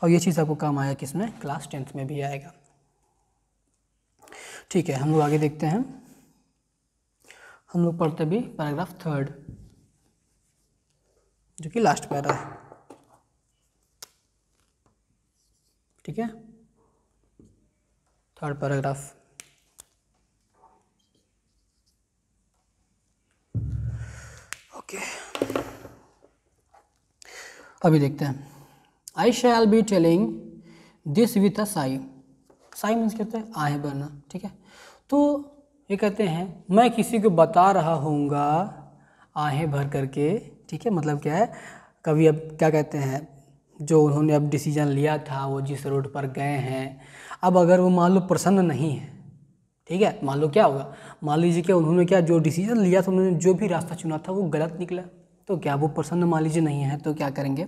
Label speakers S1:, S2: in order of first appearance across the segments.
S1: और ये चीज़ आपको काम आया किसमें, क्लास 10th में भी आएगा। ठीक है, हम लोग आगे देखते हैं। हम लोग पढ़ते भी पैराग्राफ 3 जो कि लास्ट पैरा है। ठीक है, 3rd पैराग्राफ। ओके, अभी देखते हैं। I shall be telling this with a sigh. Sigh means कहते हैं आहें भरना। ठीक है, तो ये कहते हैं मैं किसी को बता रहा हूँगा आहें भर करके। ठीक है, मतलब क्या है, कभी अब क्या कहते हैं, जो उन्होंने अब डिसीजन लिया था, वो जिस रोड पर गए हैं, अब अगर वो मान लो प्रसन्न नहीं है, ठीक है, मान लो क्या होगा, मान लीजिए कि उन्होंने क्या जो डिसीजन लिया था, उन्होंने जो भी रास्ता चुना था वो गलत निकला, तो क्या वो प्रसन्न मान लीजिए नहीं है, तो क्या करेंगे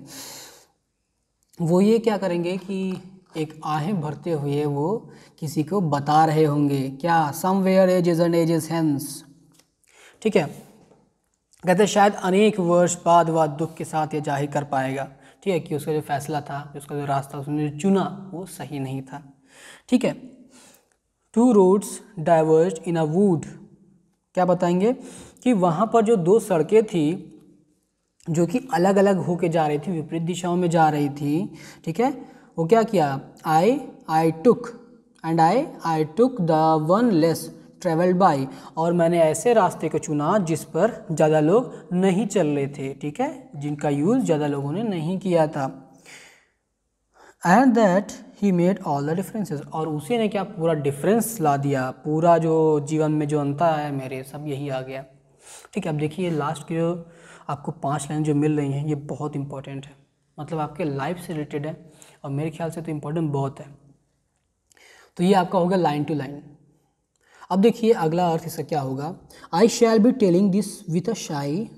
S1: वो, ये क्या करेंगे कि एक आहें भरते हुए वो किसी को बता रहे होंगे क्या, somewhere ages and ages hence. ठीक है, कहते हैं शायद अनेक वर्ष बाद वह दुख के साथ ये जाहिर कर पाएगा, ठीक है, कि उसका जो फैसला था, उसका जो रास्ता उसने चुना वो सही नहीं था। ठीक है, 2 roads diverged in a wood। क्या बताएंगे कि वहाँ पर जो 2 सड़कें थी जो कि अलग अलग होके जा रही थी, विपरीत दिशाओं में जा रही थी। ठीक है, वो क्या किया, I took the one less travelled by, और मैंने ऐसे रास्ते को चुना जिस पर ज़्यादा लोग नहीं चल रहे थे। ठीक है, जिनका यूज़ ज़्यादा लोगों ने नहीं किया था। And that he made all the differences, और उसी ने क्या पूरा डिफरेंस ला दिया, पूरा जो जीवन में जो अंतर है मेरे, सब यही आ गया। ठीक है, अब देखिए लास्ट के जो आपको 5 लाइन जो मिल रही हैं ये बहुत इंपॉर्टेंट है, मतलब आपके लाइफ से रिलेटेड है, और मेरे ख्याल से तो इम्पोर्टेंट बहुत है। तो ये आपका होगा लाइन टू लाइन। अब देखिए अगला अर्थ इसका क्या होगा, I shall be telling this with a sigh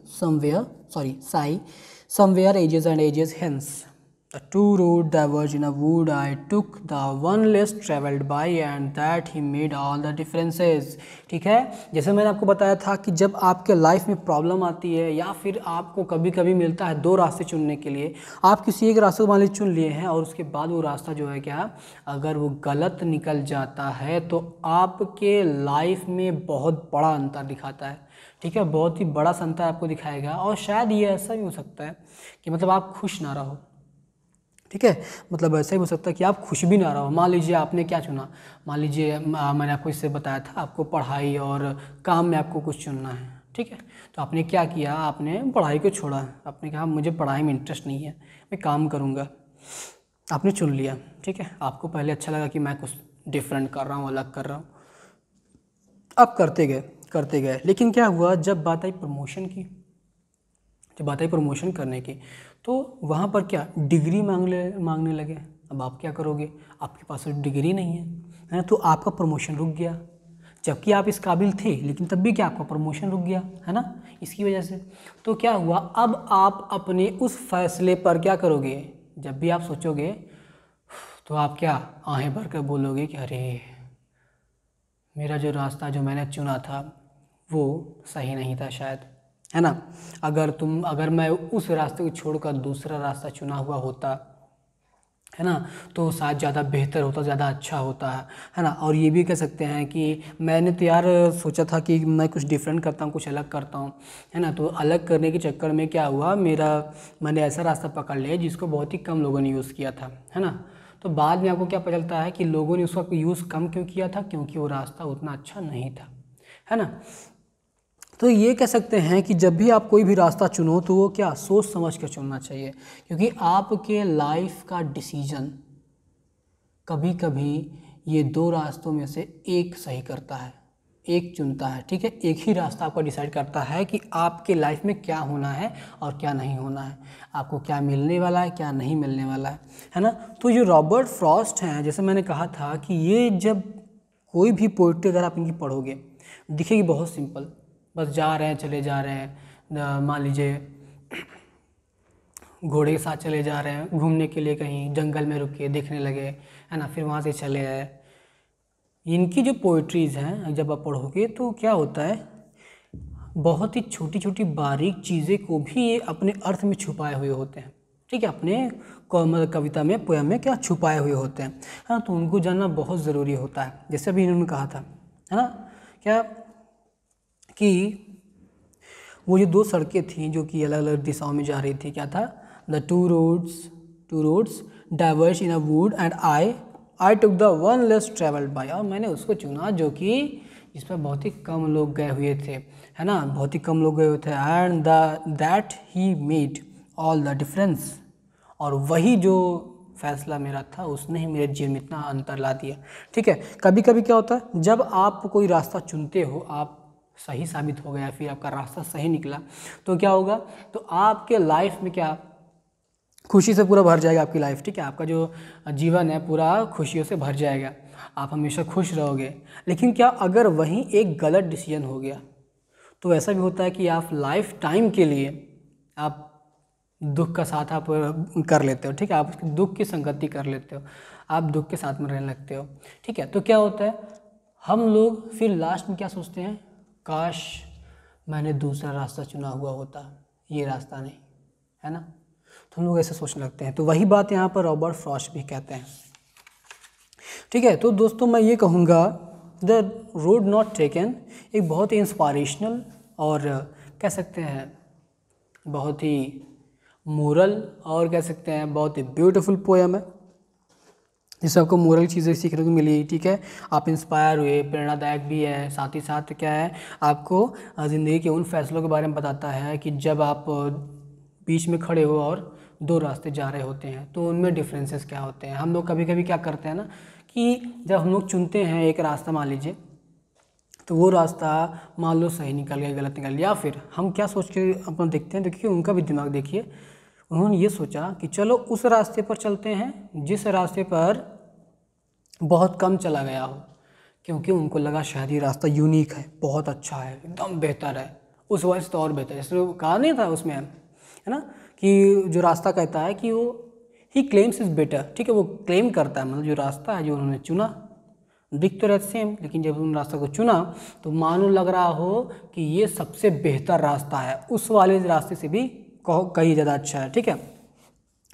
S1: somewhere ages and ages hence, the 2 roads diverged in a wood, I took the one less traveled by and that he made all the differences। ठीक है, जैसे मैंने आपको बताया था कि जब आपके लाइफ में प्रॉब्लम आती है या फिर आपको कभी कभी मिलता है 2 रास्ते चुनने के लिए, आप किसी एक रास्ते को मान लीजिए चुन लिए हैं और उसके बाद वो रास्ता जो है क्या, अगर वो गलत निकल जाता है तो आपके लाइफ में बहुत बड़ा अंतर दिखाता है। ठीक है, बहुत ही बड़ा अंतर आपको दिखाएगा, और शायद ये ऐसा भी हो सकता है कि मतलब आप खुश ना रहो। ठीक है, मतलब ऐसा ही हो सकता है कि आप खुश भी ना रहो। मान लीजिए आपने क्या चुना, मान लीजिए मैंने आपको इससे बताया था आपको पढ़ाई और काम में आपको कुछ चुनना है। ठीक है, तो आपने क्या किया, आपने पढ़ाई को छोड़ा, आपने कहा मुझे पढ़ाई में इंटरेस्ट नहीं है, मैं काम करूँगा, आपने चुन लिया। ठीक है, आपको पहले अच्छा लगा कि मैं कुछ डिफरेंट कर रहा हूँ, अलग कर रहा हूँ, आप करते गए, लेकिन क्या हुआ, जब बात आई प्रमोशन की, जब बात आई प्रमोशन करने की, तो वहाँ पर क्या डिग्री मांगने लगे। अब आप क्या करोगे, आपके पास डिग्री नहीं है, तो आपका प्रमोशन रुक गया, जबकि आप इस काबिल थे, लेकिन तब भी क्या आपका प्रमोशन रुक गया, है ना, इसकी वजह से। तो क्या हुआ, अब आप अपने उस फैसले पर क्या करोगे, जब भी आप सोचोगे तो आप क्या आहें भर कर बोलोगे कि अरे मेरा जो रास्ता जो मैंने चुना था वो सही नहीं था शायद, है ना, अगर मैं उस रास्ते को छोड़कर दूसरा रास्ता चुना हुआ होता, है ना, तो शायद ज़्यादा बेहतर होता, ज़्यादा अच्छा होता है ना। और ये भी कह सकते हैं कि मैंने तो यार सोचा था कि मैं कुछ डिफरेंट करता हूँ, कुछ अलग करता हूँ, है ना, तो अलग करने के चक्कर में क्या हुआ, मैंने ऐसा रास्ता पकड़ लिया जिसको बहुत ही कम लोगों ने यूज़ किया था, है ना। तो बाद में आपको क्या पता चलता है कि लोगों ने उसका यूज़ कम क्यों किया था, क्योंकि वो रास्ता उतना अच्छा नहीं था, है ना। तो ये कह सकते हैं कि जब भी आप कोई भी रास्ता चुनो तो वो क्या सोच समझ कर चुनना चाहिए, क्योंकि आपके लाइफ का डिसीजन कभी कभी ये 2 रास्तों में से एक सही करता है, एक चुनता है। ठीक है, एक ही रास्ता आपका डिसाइड करता है कि आपके लाइफ में क्या होना है और क्या नहीं होना है, आपको क्या मिलने वाला है, क्या नहीं मिलने वाला है ना। तो जो रॉबर्ट फ्रॉस्ट हैं, जैसे मैंने कहा था कि ये जब कोई भी पोइट्री अगर आप इनकी पढ़ोगे दिखेगी बहुत सिंपल, बस जा रहे हैं चले जा रहे हैं, मान लीजिए घोड़े के साथ चले जा रहे हैं घूमने के लिए, कहीं जंगल में रुके देखने लगे, है ना, फिर वहाँ से चले आए। इनकी जो पोइट्रीज़ हैं जब आप पढ़ोगे तो क्या होता है, बहुत ही छोटी छोटी बारीक चीज़ें को भी ये अपने अर्थ में छुपाए हुए होते हैं, ठीक है, अपने मतलब कविता में, पोयम में क्या छुपाए हुए होते हैं, है ना। तो उनको जानना बहुत ज़रूरी होता है। जैसे अभी इन्होंने कहा था, है ना, क्या कि वो जो दो सड़कें थी जो कि अलग अलग दिशाओं में जा रही थी, क्या था, the two roads diverge in a wood and I took the one less travelled by, और मैंने उसको चुना जो कि जिस पर बहुत ही कम लोग गए हुए थे, है ना, बहुत ही कम लोग गए हुए थे, and that he made all the difference, और वही जो फैसला मेरा था उसने ही मेरे जीवन में इतना अंतर ला दिया। ठीक है, कभी कभी क्या होता है, जब आप कोई रास्ता चुनते हो, आप सही साबित हो गया, फिर आपका रास्ता सही निकला, तो क्या होगा, तो आपके लाइफ में क्या खुशी से पूरा भर जाएगा आपकी लाइफ। ठीक है, आपका जो जीवन है पूरा खुशियों से भर जाएगा, आप हमेशा खुश रहोगे। लेकिन क्या अगर वहीं एक गलत डिसीजन हो गया, तो ऐसा भी होता है कि आप लाइफ टाइम के लिए आप दुख का साथ आप कर लेते हो। ठीक है, आप दुख की संगति कर लेते हो, आप दुख के साथ में रहने लगते हो। ठीक है, तो क्या होता है, हम लोग फिर लास्ट में क्या सोचते हैं, काश मैंने दूसरा रास्ता चुना हुआ होता, ये रास्ता नहीं, है ना। तो हम लोग ऐसे सोचने लगते हैं। तो वही बात यहाँ पर रॉबर्ट फ्रॉस्ट भी कहते हैं। ठीक है, तो दोस्तों मैं ये कहूँगा द रोड नॉट टेकन एक बहुत ही इंस्पायरेशनल और कह सकते हैं बहुत ही मोरल और कह सकते हैं बहुत ही ब्यूटीफुल पोएम है, जिससे आपको मोरल चीज़ें सीखने को मिली। ठीक है, आप इंस्पायर हुए, प्रेरणादायक भी है, साथ ही साथ क्या है, आपको ज़िंदगी के उन फैसलों के बारे में बताता है कि जब आप बीच में खड़े हो और दो रास्ते जा रहे होते हैं तो उनमें डिफरेंसेस क्या होते हैं। हम लोग कभी कभी क्या करते हैं ना कि जब हम लोग चुनते हैं एक रास्ता, मान लीजिए, तो वो रास्ता मान लो सही निकल गया, गलत निकल गया, या फिर हम क्या सोच के अपना देखते हैं, देखिए उनका भी दिमाग देखिए, उन्होंने ये सोचा कि चलो उस रास्ते पर चलते हैं जिस रास्ते पर बहुत कम चला गया हो, क्योंकि उनको लगा शायद ये रास्ता यूनिक है, बहुत अच्छा है, एकदम बेहतर है, उस वजह से तो और बेहतर है। इसलिए कहा नहीं था उसमें, है ना, कि जो रास्ता कहता है कि वो ही क्लेम्स इज़ बेटर। ठीक है, वो क्लेम करता है, मतलब जो रास्ता है जो उन्होंने चुना दिख तो रहता सेम, लेकिन जब उन रास्ता को चुना तो मानो लग रहा हो कि ये सबसे बेहतर रास्ता है, उस वाले रास्ते से भी कहीं ज़्यादा अच्छा है। ठीक है,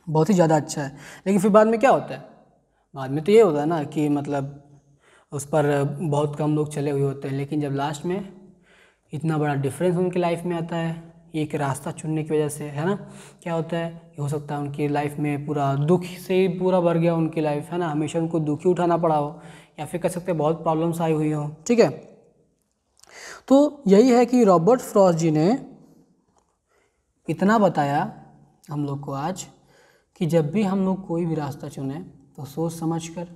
S1: बहुत ही ज़्यादा अच्छा है। लेकिन फिर बाद में क्या होता है, बाद में तो ये होता है ना कि मतलब उस पर बहुत कम लोग चले हुए होते हैं, लेकिन जब लास्ट में इतना बड़ा डिफरेंस उनकी लाइफ में आता है एक रास्ता चुनने की वजह से, है ना, क्या होता है, ये हो सकता है उनकी लाइफ में पूरा दुख से ही पूरा भर गया उनकी लाइफ, है ना, हमेशा उनको दुख ही उठाना पड़ा हो, या फिर कह सकते हैं बहुत प्रॉब्लम्स आई हुई हो। ठीक है, तो यही है कि रॉबर्ट फ्रॉस्ट जी ने इतना बताया हम लोग को आज कि जब भी हम लोग कोई भी रास्ता चुने तो सोच समझ कर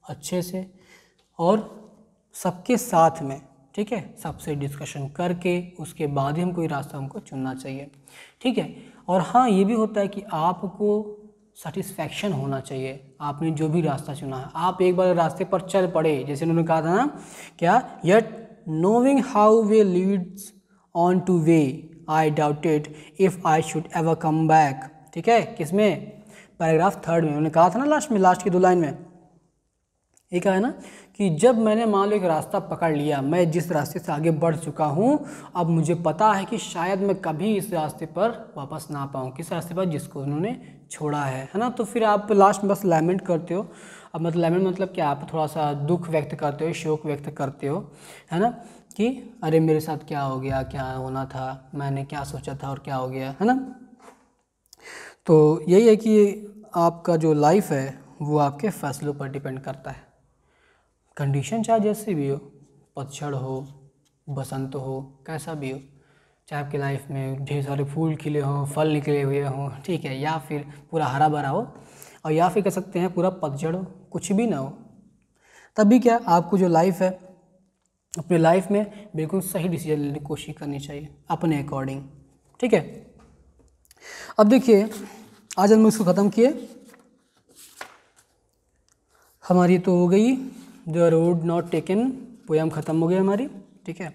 S1: अच्छे से और सबके साथ में, ठीक है, सबसे डिस्कशन करके उसके बाद ही हम कोई रास्ता हमको चुनना चाहिए। ठीक है, और हाँ ये भी होता है कि आपको सेटिस्फैक्शन होना चाहिए, आपने जो भी रास्ता चुना है। आप एक बार रास्ते पर चल पड़े, जैसे उन्होंने कहा था ना, क्या, yet knowing how way Leeds on two way I doubted if I should ever come back. ठीक है, किसमें, पैराग्राफ 3 में उन्होंने कहा था ना, लास्ट में, लास्ट की 2 लाइन में ये कहा है ना कि जब मैंने मान लो एक रास्ता पकड़ लिया, मैं जिस रास्ते से आगे बढ़ चुका हूँ, अब मुझे पता है कि शायद मैं कभी इस रास्ते पर वापस ना पाऊँ, किस रास्ते पर, जिसको उन्होंने छोड़ा है ना। तो फिर आप लास्ट में बस लैमेंट करते हो। अब मतलब लैमेंट मतलब क्या, आप थोड़ा सा दुख व्यक्त करते हो, शोक व्यक्त करते हो, है ना, कि अरे मेरे साथ क्या हो गया, क्या होना था, मैंने क्या सोचा था और क्या हो गया, है ना। तो यही है कि आपका जो लाइफ है वो आपके फैसलों पर डिपेंड करता है। कंडीशन चाहे जैसी भी हो, पतझड़ हो, बसंत हो, कैसा भी हो, चाहे आपकी लाइफ में ढेर सारे फूल खिले हों, फल निकले हुए हों, ठीक है, या फिर पूरा हरा भरा हो, और या फिर कह सकते हैं पूरा पतझड़ हो, कुछ भी ना हो, तब भी क्या, आपको जो लाइफ है, अपने लाइफ में बिल्कुल सही डिसीजन लेने की कोशिश करनी चाहिए अपने अकॉर्डिंग। ठीक है, अब देखिए आज हम इसको ख़त्म किए, हमारी तो हो गई the road not taken poem ख़त्म हो गई हमारी। ठीक है,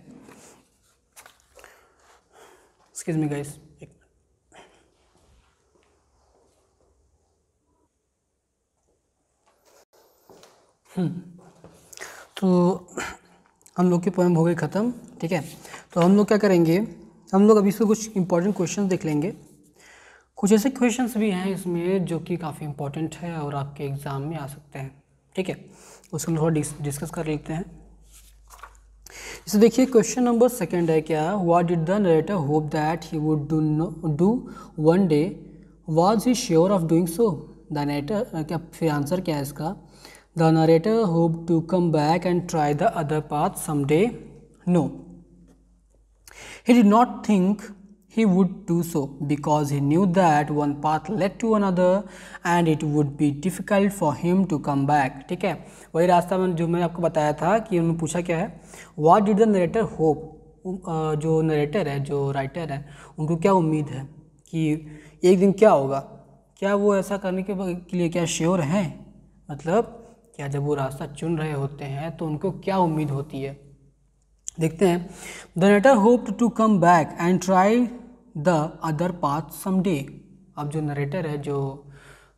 S1: एक्सक्यूज मी गाइस, तो हम लोग की पोयम हो गई ख़त्म। ठीक है, तो हम लोग क्या करेंगे, हम लोग अभी से कुछ इंपॉर्टेंट क्वेश्चन देख लेंगे। कुछ ऐसे क्वेश्चंस भी हैं इसमें जो कि काफ़ी इंपॉर्टेंट है और आपके एग्ज़ाम में आ सकते हैं, ठीक है, उसको थोड़ा डिस्कस कर लेते हैं। जैसे देखिए क्वेश्चन नंबर सेकंड है क्या, what did the narrator hope that he would do one day, was he sure of doing so. The narrator क्या, फिर आंसर क्या है इसका, the narrator hope to come back and try the other path someday, no, he did not think he would do so because he knew that one path led to another and it would be difficult for him to come back। ठीक है, वही रास्ता में जो मैंने आपको बताया था कि उन्होंने पूछा क्या है, what did the narrator hope, जो नरेटर है, जो राइटर है, उनको क्या उम्मीद है कि एक दिन क्या होगा, क्या वो ऐसा करने के लिए क्या श्योर हैं, मतलब क्या जब वो रास्ता चुन रहे होते हैं तो उनको क्या उम्मीद होती है। देखते हैं, the narrator hoped to come back and try the other path someday. अब जो नरेटर है, जो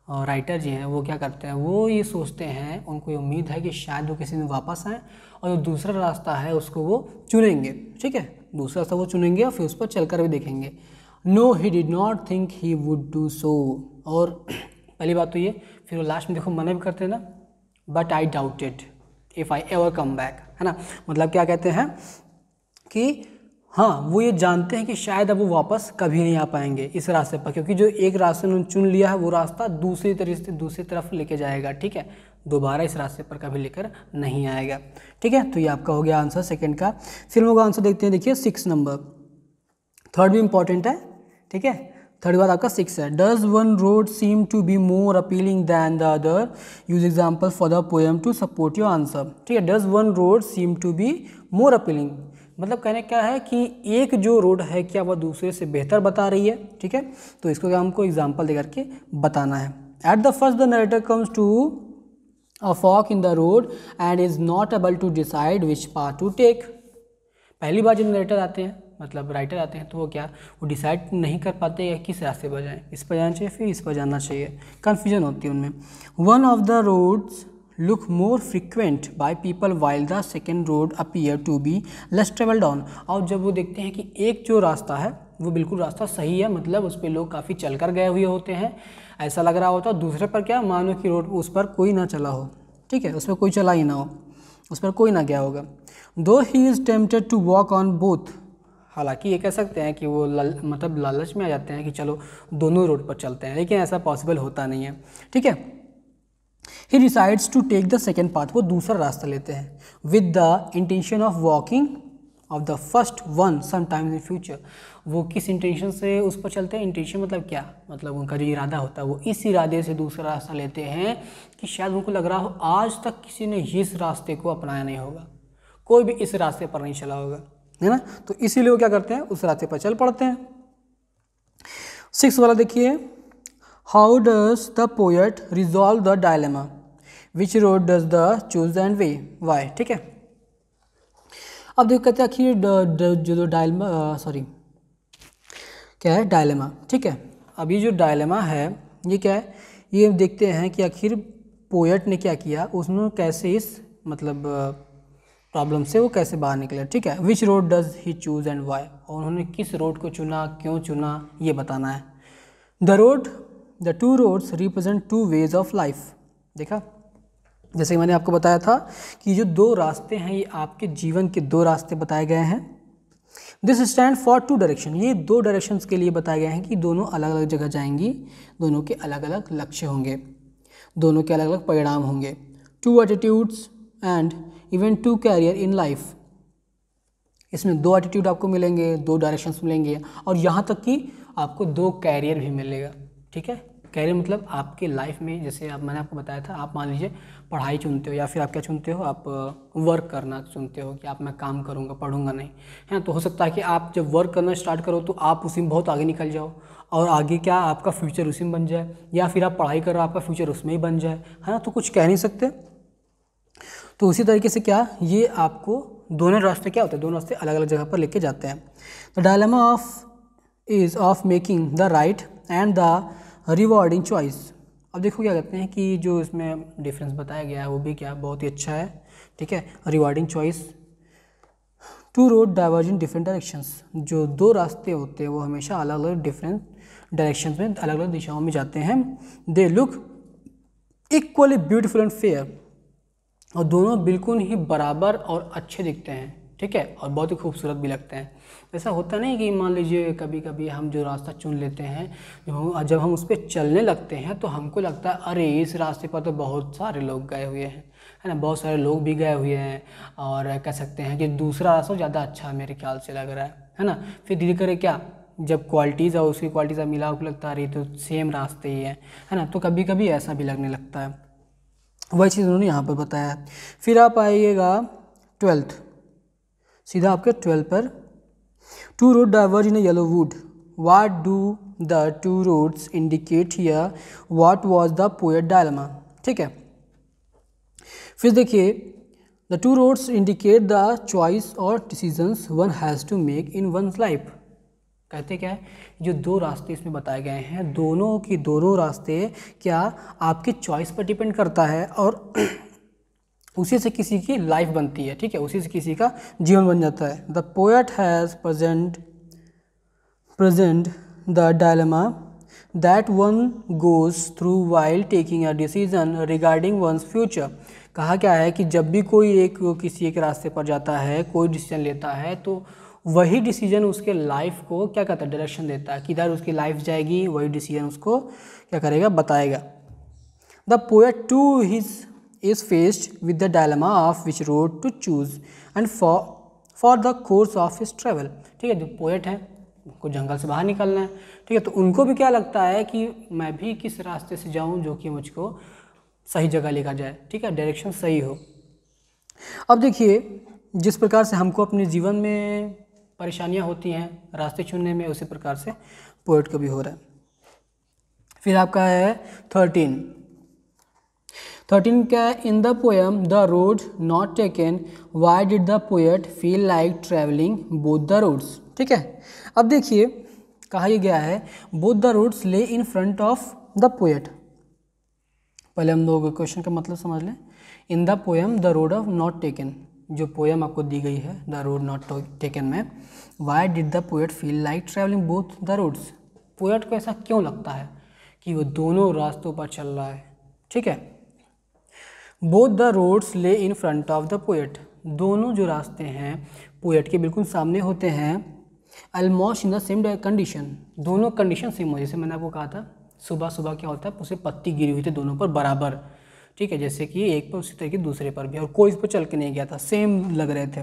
S1: राइटर जी हैं, वो क्या करते हैं, वो ये सोचते हैं, उनको ये उम्मीद है कि शायद वो किसी दिन वापस आएँ और जो दूसरा रास्ता है उसको वो चुनेंगे। ठीक है, दूसरा रास्ता वो चुनेंगे और फिर उस पर चल कर भी देखेंगे। No he did not think he would do so, और पहली बात तो ये, फिर वो लास्ट में देखो मना भी करते हैं ना, but I doubted if I ever come back, है ना, मतलब क्या कहते हैं कि हाँ वो ये जानते हैं कि शायद अब वो वापस कभी नहीं आ पाएंगे इस रास्ते पर, क्योंकि जो एक रास्ते उन्होंने चुन लिया है वो रास्ता दूसरी तरफ लेके जाएगा। ठीक है, दोबारा इस रास्ते पर कभी लेकर नहीं आएगा। ठीक है, तो ये आपका हो गया आंसर सेकंड का। फिर हम लोग आंसर देखते हैं, देखिए 6 नंबर, थर्ड भी इंपॉर्टेंट है। ठीक है, थर्ड बार आपका 6 है, does one road seem to be more appealing than the other, use example for the poem to support your answer. ठीक है, does one road seem to be more appealing, मतलब कहने क्या है कि एक जो रोड है क्या वह दूसरे से बेहतर बता रही है। ठीक है, तो इसको हमको एग्जाम्पल दे करके बताना है। At the first the narrator comes to a fork in the road and is not able to decide which path to take. पहली बार जब नरेटर आते हैं, मतलब राइटर आते हैं, तो वो क्या, वो डिसाइड नहीं कर पाते हैं किस रास्ते पर जाएं, इस पर जाना चाहिए फिर इस पर जाना चाहिए, कन्फ्यूजन होती है उनमें। One of the roads look more frequent by people while the second road appear to be less travelled on. और जब वो देखते हैं कि एक जो रास्ता है वो बिल्कुल रास्ता सही है, मतलब उस पर लोग काफ़ी चल कर गए हुए होते हैं, ऐसा लग रहा होता है, दूसरे पर क्या, मानो कि रोड उस पर कोई ना चला हो। ठीक है, उस पर कोई चला ही ना हो, उस पर कोई ना गया होगा। Though he is tempted to walk on both, हालांकि ये कह सकते हैं कि वो मतलब लालच में आ जाते हैं कि चलो दोनों रोड पर चलते हैं, लेकिन ऐसा पॉसिबल होता नहीं है। ठीक है, he decides to take the second path, वो दूसरा रास्ता लेते हैं, with the intention of walking of the first one sometimes in future. वो किस इंटेंशन से उस पर चलते हैं, इंटेंशन मतलब क्या, मतलब उनका जो इरादा होता है वो इस इरादे से दूसरा रास्ता लेते हैं कि शायद उनको लग रहा हो आज तक किसी ने इस रास्ते को अपनाया नहीं होगा, कोई भी इस रास्ते पर नहीं चला होगा, है ना, तो इसीलिए वो क्या करते हैं, उस रास्ते पर चल पड़ते हैं। 6 वाला देखिए, how does the poet resolve the dilemma, which road does the choose and way, why. ठीक है, अब देख कहते हैं आखिर जो डायलेमा, सॉरी क्या है, डायलेमा। ठीक है, अब ये जो डायलेमा है ये क्या है, ये देखते हैं कि आखिर पोएट ने क्या किया, उसने कैसे इस मतलब प्रॉब्लम से वो कैसे बाहर निकले। ठीक है, which road does he choose and why, और उन्होंने किस रोड को चुना, क्यों चुना, ये बताना है। The two roads represent two ways of life. देखा, जैसे कि मैंने आपको बताया था कि जो 2 रास्ते हैं ये आपके जीवन के 2 रास्ते बताए गए हैं। दिस स्टैंड फॉर 2 डायरेक्शन, ये 2 डायरेक्शंस के लिए बताए गए हैं कि दोनों अलग अलग जगह जाएंगी, दोनों के अलग अलग लक्ष्य होंगे, दोनों के अलग अलग परिणाम होंगे। 2 attitudes and even 2 career in life, इसमें 2 एटीट्यूड आपको मिलेंगे, 2 डायरेक्शंस मिलेंगे, और यहाँ तक कि आपको 2 कैरियर भी मिलेगा। ठीक है, कैरियर मतलब आपके लाइफ में, जैसे मैंने आपको बताया था, आप मान लीजिए पढ़ाई चुनते हो या फिर आप क्या चुनते हो, आप वर्क करना चुनते हो कि आप मैं काम करूँगा, पढ़ूंगा नहीं, है ना, तो हो सकता है कि आप जब वर्क करना स्टार्ट करो तो आप उसी में बहुत आगे निकल जाओ और आगे क्या आपका फ्यूचर उसी में बन जाए, या फिर आप पढ़ाई कर रहे हो आपका फ्यूचर उसमें ही बन जाए, है ना, तो कुछ कह नहीं सकते। तो उसी तरीके से क्या, ये आपको दोनों रास्ते क्या होते हैं, दोनों रास्ते अलग अलग जगह पर लेके जाते हैं। The dilemma of making the right and the rewarding choice. अब देखो क्या कहते हैं कि जो इसमें डिफरेंस बताया गया है वो भी क्या बहुत ही अच्छा है। ठीक है, rewarding choice, 2 road diverge in different directions, जो 2 रास्ते होते हैं वो हमेशा अलग अलग डायरेक्शन में, अलग अलग दिशाओं में जाते हैं। They look equally beautiful and fair, और दोनों बिल्कुल ही बराबर और अच्छे दिखते हैं, ठीक है, और बहुत ही खूबसूरत भी लगते हैं। ऐसा होता नहीं कि मान लीजिए कभी कभी हम जो रास्ता चुन लेते हैं, जब हम उस पर चलने लगते हैं तो हमको लगता है अरे इस रास्ते पर तो बहुत सारे लोग गए हुए हैं, है ना, बहुत सारे लोग भी गए हुए हैं, और कह सकते हैं कि दूसरा रास्ता ज़्यादा अच्छा मेरे ख्याल से लग रहा है ना। फिर धीरे करे क्या, जब क्वालिटीज़ और उसकी क्वालिटीज़ मिला के लगता है अरे तो सेम रास्ते ही है ना, तो कभी कभी ऐसा भी लगने लगता है। वही चीज़ उन्होंने यहाँ पर बताया है। फिर आप आइएगा 12th, सीधा आपके 12 पर, two road diverge in yellow wood, what do the two roads indicate here, what was the poet dilemma, ठीक है। फिर देखिए the two roads indicate the choice और decisions one has to make in one's life. कहते क्या है, जो दो रास्ते इसमें बताए गए हैं, दोनों रास्ते क्या आपकी चॉइस पर डिपेंड करता है, और उसी से किसी की लाइफ बनती है, ठीक है, उसी से किसी का जीवन बन जाता है। The poet has present the dilemma that one goes through while taking a decision regarding one's future. कहा क्या है कि जब भी कोई किसी एक रास्ते पर जाता है, कोई डिसीजन लेता है, तो वही डिसीजन उसके लाइफ को क्या कहता है, डायरेक्शन देता है, किधर उसकी लाइफ जाएगी, वही डिसीजन उसको क्या करेगा, बताएगा। The poet too is faced with the dilemma of which road to choose and for the course of his travel, ठीक है। जो पोएट है उनको जंगल से बाहर निकलना है, ठीक है, तो उनको भी क्या लगता है कि मैं भी किस रास्ते से जाऊं जो कि मुझको सही जगह लेकर जाए, ठीक है, डायरेक्शन सही हो। अब देखिए जिस प्रकार से हमको अपने जीवन में परेशानियां होती हैं रास्ते चुनने में, उसी प्रकार से पोएट को भी हो रहा है। फिर आपका है 13 क्या है, in the poem the road not taken why did the poet feel like travelling both the roads, ठीक है। अब देखिए कहा यह गया है both the roads lie in front of the poet. पहले हम लोग क्वेश्चन का मतलब समझ लें। In the poem the road of not taken, जो पोएम आपको दी गई है द रोड नॉट टेकन में, why did the poet feel like travelling both the roads, poet को ऐसा क्यों लगता है कि वो दोनों रास्तों पर चल रहा है, ठीक है। Both the roads lie in front of the poet, दोनों जो रास्ते हैं पोएट के बिल्कुल सामने होते हैं। Almost in the same condition, दोनों कंडीशन सेम हो, जैसे मैंने आपको कहा था सुबह सुबह क्या होता है, उसे पत्ती गिरी हुई थी दोनों पर बराबर, ठीक है, जैसे कि एक पर उसी तरीके दूसरे पर भी, और कोई इस पर चल के नहीं गया था, सेम लग रहे थे।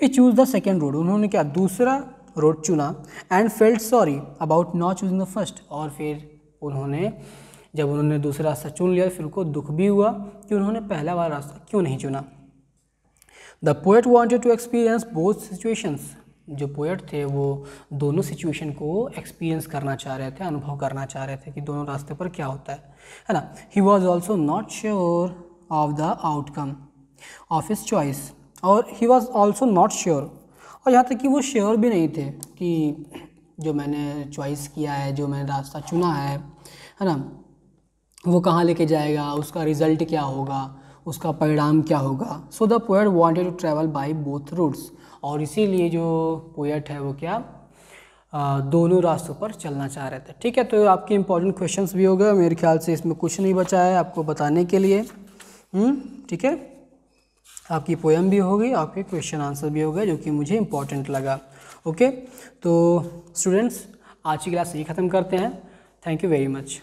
S1: ही चूज द सेकेंड रोड, उन्होंने क्या दूसरा रोड चुना, and felt sorry about not choosing the first, और फिर जब उन्होंने दूसरा रास्ता चुन लिया फिर उनको दुख भी हुआ कि उन्होंने पहला वाला रास्ता क्यों नहीं चुना। The poet wanted to experience both situations, जो पोएट थे वो दोनों सिचुएशन को एक्सपीरियंस करना चाह रहे थे, अनुभव करना चाह रहे थे कि दोनों रास्ते पर क्या होता है ना। He was also not sure of the outcome of his choice, और he was also not sure, और यहाँ तक कि वो श्योर भी नहीं थे कि जो मैंने चॉइस किया है, जो मैंने रास्ता चुना है ना, वो कहाँ लेके जाएगा, उसका रिज़ल्ट क्या होगा, उसका परिणाम क्या होगा। So the poet wanted to travel by both routes, और इसीलिए जो पोएट है वो क्या दोनों रास्तों पर चलना चाह रहे थे, ठीक है। तो आपके इंपॉर्टेंट क्वेश्चंस भी हो गए, मेरे ख्याल से इसमें कुछ नहीं बचा है आपको बताने के लिए, ठीक है। आपकी पोएम भी हो गई, आपके क्वेश्चन आंसर भी हो गए, जो कि मुझे इंपॉर्टेंट लगा। ओके, तो स्टूडेंट्स आज की क्लास यही ख़त्म करते हैं। Thank you very much.